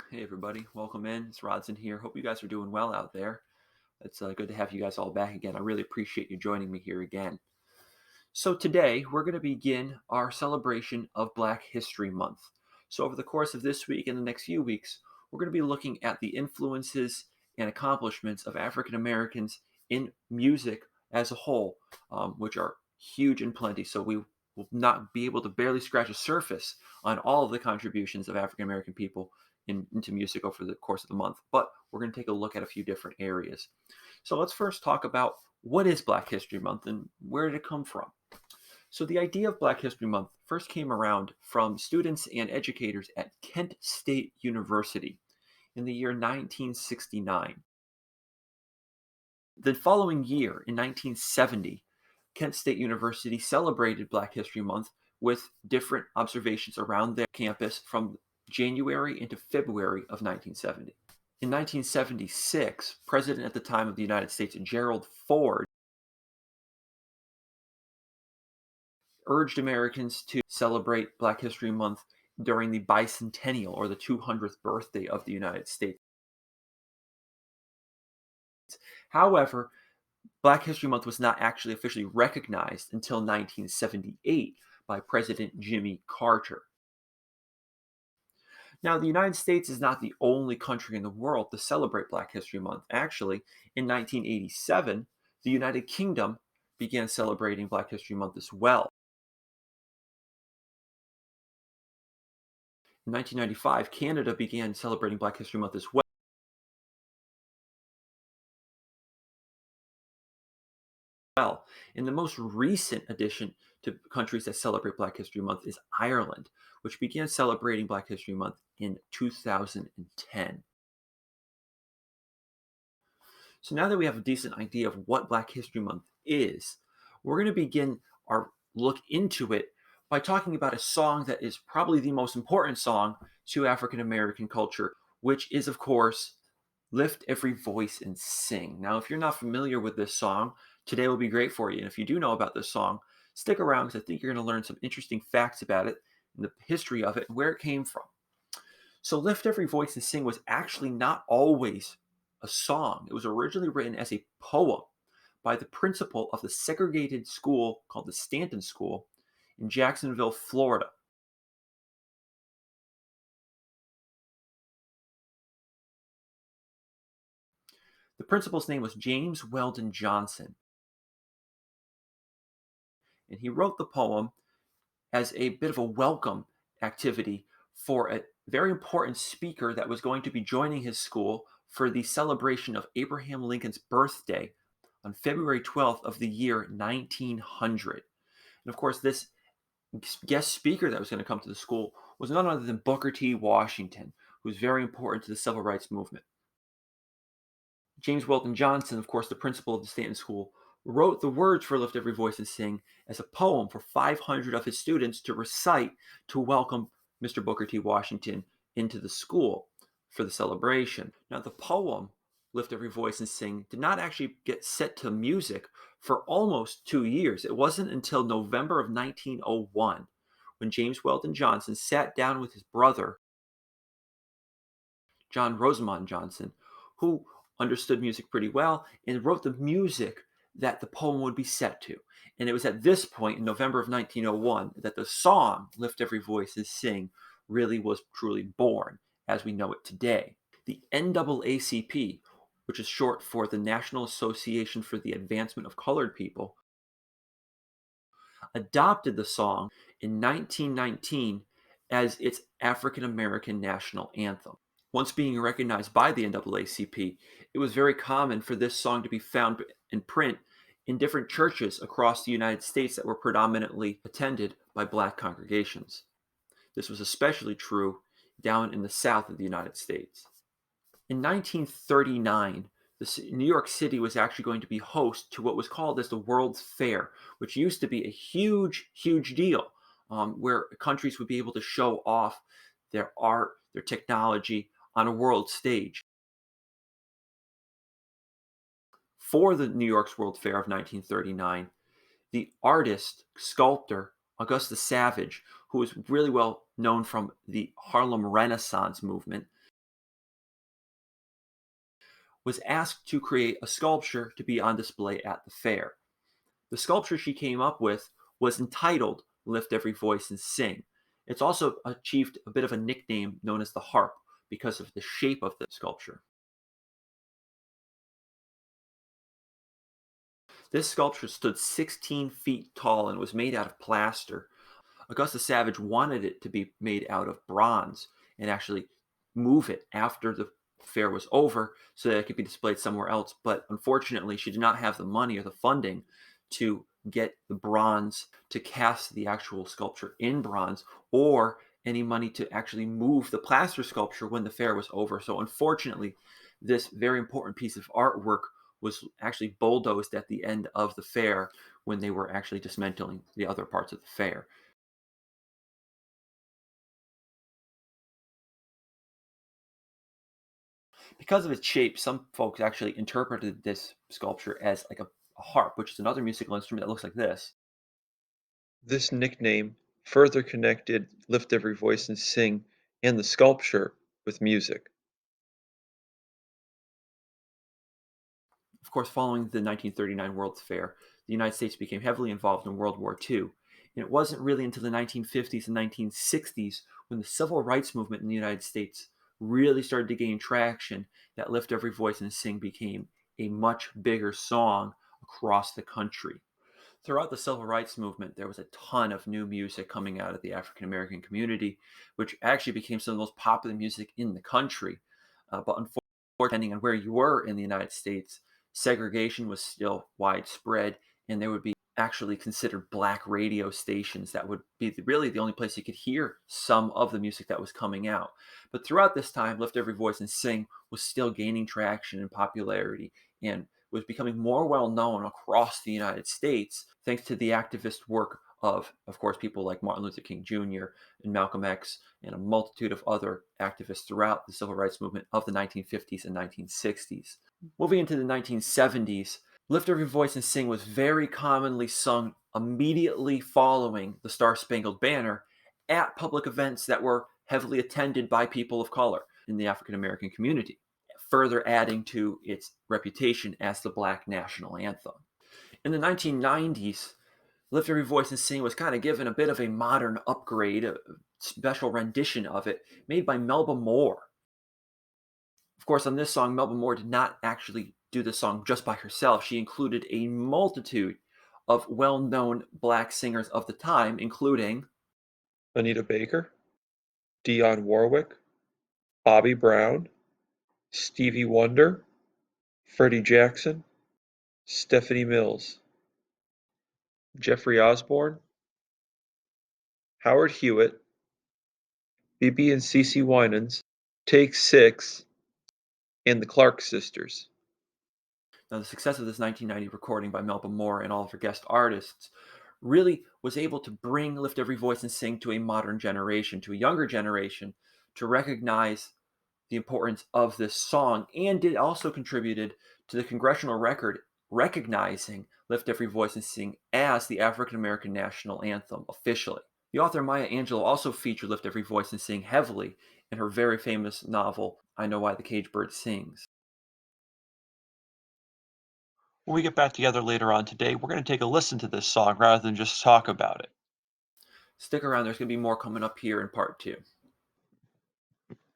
Hey everybody, welcome in. It's Rodzen here. Hope you guys are doing well out there. It's good to have you guys all back again. I really appreciate you joining me here again. So today we're going to begin our celebration of Black History Month. So over the course of this week and the next few weeks, we're going to be looking at the influences and accomplishments of African Americans in music as a whole, which are huge and plenty. So we will not be able to barely scratch the surface on all of the contributions of African American people into music over the course of the month. But we're going to take a look at a few different areas. So let's first talk about what is Black History Month and where did it come from? So the idea of Black History Month first came around from students and educators at Kent State University in the year 1969. The following year, in 1970, Kent State University celebrated Black History Month with different observations around their campus from January into February of 1970. In 1976, President at the time of the United States, Gerald Ford, urged Americans to celebrate Black History Month during the bicentennial or the 200th birthday of the United States. However, Black History Month was not actually officially recognized until 1978 by President Jimmy Carter. Now, the United States is not the only country in the world to celebrate Black History Month. Actually, in 1987, the United Kingdom began celebrating Black History Month as well. In 1995, Canada began celebrating Black History Month as well. And the most recent addition to countries that celebrate Black History Month is Ireland, which began celebrating Black History Month in 2010. So now that we have a decent idea of what Black History Month is, we're going to begin our look into it by talking about a song that is probably the most important song to African American culture, which is, of course, Lift Every Voice and Sing. Now, if you're not familiar with this song, today will be great for you. And if you do know about this song, stick around because I think you're going to learn some interesting facts about it and the history of it and where it came from. So, Lift Every Voice and Sing was actually not always a song. It was originally written as a poem by the principal of the segregated school called the Stanton School in Jacksonville, Florida. The principal's name was James Weldon Johnson, and he wrote the poem as a bit of a welcome activity for a very important speaker that was going to be joining his school for the celebration of Abraham Lincoln's birthday on February 12th of the year 1900. And of course, this guest speaker that was going to come to the school was none other than Booker T. Washington, who was very important to the civil rights movement. James Weldon Johnson, of course, the principal of the Stanton School, wrote the words for Lift Every Voice and Sing as a poem for 500 of his students to recite to welcome Mr. Booker T. Washington into the school for the celebration. Now, the poem, Lift Every Voice and Sing, did not actually get set to music for almost 2 years. It wasn't until November of 1901 when James Weldon Johnson sat down with his brother, John Rosamond Johnson, who understood music pretty well and wrote the music that the poem would be set to. And it was at this point in November of 1901 that the song Lift Every Voice and Sing really was truly born as we know it today. The NAACP, which is short for the National Association for the Advancement of Colored People, adopted the song in 1919 as its African American national anthem. Once being recognized by the NAACP, it was very common for this song to be found in print in different churches across the United States that were predominantly attended by Black congregations. This was especially true down in the South of the United States. In 1939, New York City was actually going to be host to what was called as the World's Fair, which used to be a huge, huge deal where countries would be able to show off their art, their technology on a world stage. For the New York's World Fair of 1939, the artist, sculptor, Augustus Savage, who was really well known from the Harlem Renaissance movement, was asked to create a sculpture to be on display at the fair. The sculpture she came up with was entitled Lift Every Voice and Sing. It's also achieved a bit of a nickname known as the harp because of the shape of the sculpture. This sculpture stood 16 feet tall and was made out of plaster. Augustus Savage wanted it to be made out of bronze and actually move it after the fair was over so that it could be displayed somewhere else. But unfortunately, she did not have the money or the funding to get the bronze to cast the actual sculpture in bronze or any money to actually move the plaster sculpture when the fair was over. So unfortunately, this very important piece of artwork was actually bulldozed at the end of the fair when they were actually dismantling the other parts of the fair. Because of its shape, some folks actually interpreted this sculpture as like a harp, which is another musical instrument that looks like this. This nickname further connected "Lift Every Voice and Sing" and the sculpture with music. Of course, following the 1939 World's Fair, the United States became heavily involved in World War II. And it wasn't really until the 1950s and 1960s when the civil rights movement in the United States really started to gain traction that Lift Every Voice and Sing became a much bigger song across the country. Throughout the civil rights movement, there was a ton of new music coming out of the African American community, which actually became some of the most popular music in the country. But unfortunately, depending on where you were in the United States, segregation was still widespread, and there would be actually considered black radio stations that would be really the only place you could hear some of the music that was coming out. But throughout this time, Lift Every Voice and Sing was still gaining traction and popularity and was becoming more well known across the United States thanks to the activist work of course, people like Martin Luther King Jr. and Malcolm X and a multitude of other activists throughout the civil rights movement of the 1950s and 1960s. Moving into the 1970s, Lift Every Voice and Sing was very commonly sung immediately following the Star Spangled Banner at public events that were heavily attended by people of color in the African American community, further adding to its reputation as the Black national anthem. In the 1990s, Lift Every Voice and Sing was kind of given a bit of a modern upgrade, a special rendition of it made by Melba Moore. Of course, on this song, Melba Moore did not actually do the song just by herself. She included a multitude of well known black singers of the time, including Anita Baker, Dionne Warwick, Bobby Brown, Stevie Wonder, Freddie Jackson, Stephanie Mills, Jeffrey Osborne, Howard Hewitt, BB and CeCe Winans, Take Six, and the Clark Sisters. now, the success of this 1990 recording by Melba Moore and all of her guest artists really was able to bring Lift Every Voice and Sing to a modern generation, to a younger generation, to recognize the importance of this song, and it also contributed to the congressional record recognizing Lift Every Voice and Sing as the African American national anthem officially. The author Maya Angelou also featured Lift Every Voice and Sing heavily in her very famous novel, I Know Why the Caged Bird Sings. When we get back together later on today, we're going to take a listen to this song rather than just talk about it. Stick around, there's going to be more coming up here in part two.